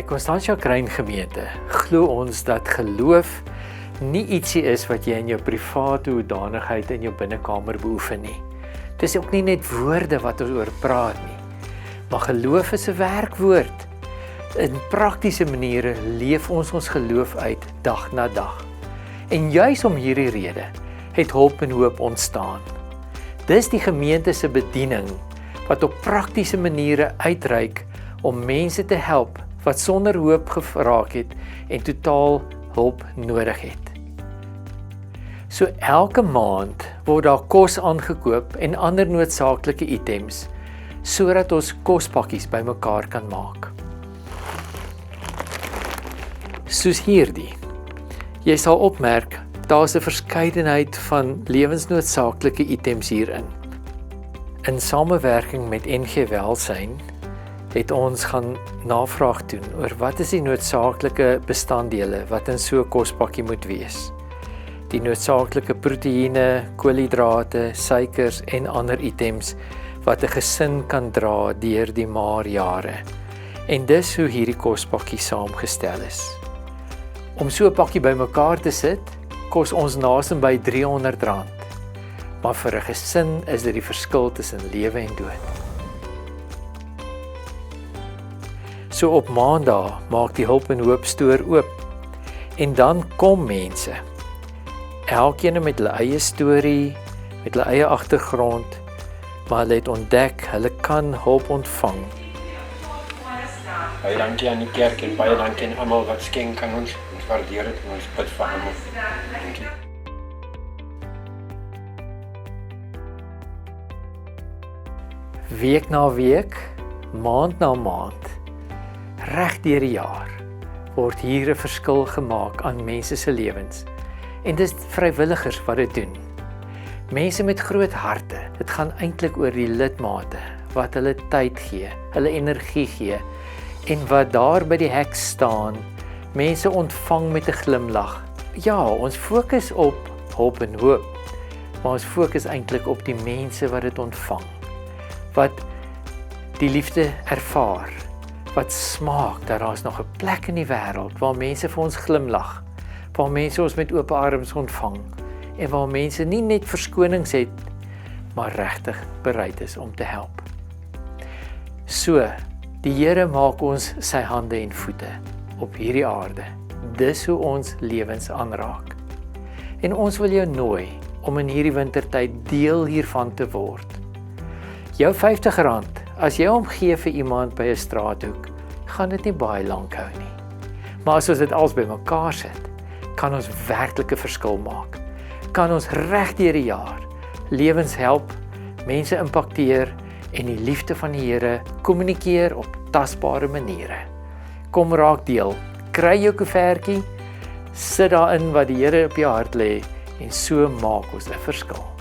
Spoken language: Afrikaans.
Constantia Kruin gemeente glo ons dat geloof nie ietsie is wat jy in jou private hoedanigheid in jou binnekamer beoefen nie. Dit is ook nie net woorde wat ons oor praat nie, maar geloof is 'n werkwoord. In praktiese maniere leef ons geloof uit dag na dag. En juis om hierdie rede het Hulp en Hoop ontstaan. Dis die gemeente se bediening wat op praktiese maniere uitreik om mense te help wat sonder hoop geraak het en totaal hulp nodig het. So elke maand word daar kos aangekoop en ander noodsaaklike items sodat ons kospakkies bymekaar kan maak. Soos hierdie. Jy sal opmerk, daar's 'n verskeidenheid van lewensnoodsaaklike items hierin. In samewerking met NG Welsyn het ons gaan navraag doen oor wat is die noodsaaklike bestanddele wat in so 'n kospakkie moet wees. Die noodsaaklike proteïene, koolhidrate, suikers en ander items wat 'n gesin kan dra deur die maarjare. En dis hoe hierdie kospakkie saamgestel is. Om so 'n pakkie bymekaar te sit, kos ons naaste by R300. Maar vir 'n gesin is dit die verskil tussen lewe en dood. So op Maandag maak die Hulp en Hoop stoor oop. En dan kom mense. Elkeen met hulle eie storie, met hulle eie agtergrond, maar hulle het ontdek hulle kan hulp ontvang. Baie dankie aan die kerk en baie dankie aan almal wat skenk aan ons. Ons waardeer dit en ons bid vir almal. Dankie. Week na week, maand na maand, reg deur die jaar, word hier 'n verskil gemaak aan mense se lewens. En dis vrywilligers wat dit doen. Mense met groot harte. Dit gaan eintlik oor die lidmate wat hulle tyd gee, hulle energie gee en wat daar by die hek staan, mense ontvang met 'n glimlag. Ja, ons fokus op Hulp en Hoop, maar ons fokus eintlik op die mense wat dit ontvang, wat die liefde ervaar, wat smaak dat daar's nog 'n plek in die wêreld waar mense vir ons glimlag, waar mense ons met oop arms ontvang en waar mense nie net verskonings het, maar regtig bereid is om te help. So, die Here maak ons sy hande en voete op hierdie aarde. Dis hoe ons lewens aanraak. En ons wil jou nooi om in hierdie wintertyd deel hiervan te word. Jou R50, as jy hom gee vir iemand by 'n straathoek, gaan dit nie baie lank hou nie. Maar as ons dit als bymekaar sit, kan ons werklike verskil maak. Kan ons reg deur die jaar lewens help, mense impakteer en die liefde van die Here kommunikeer op tasbare maniere. Kom raak deel, kry jou koevertjie, sit daarin wat die Here op jou hart lê en so maak ons 'n verskil.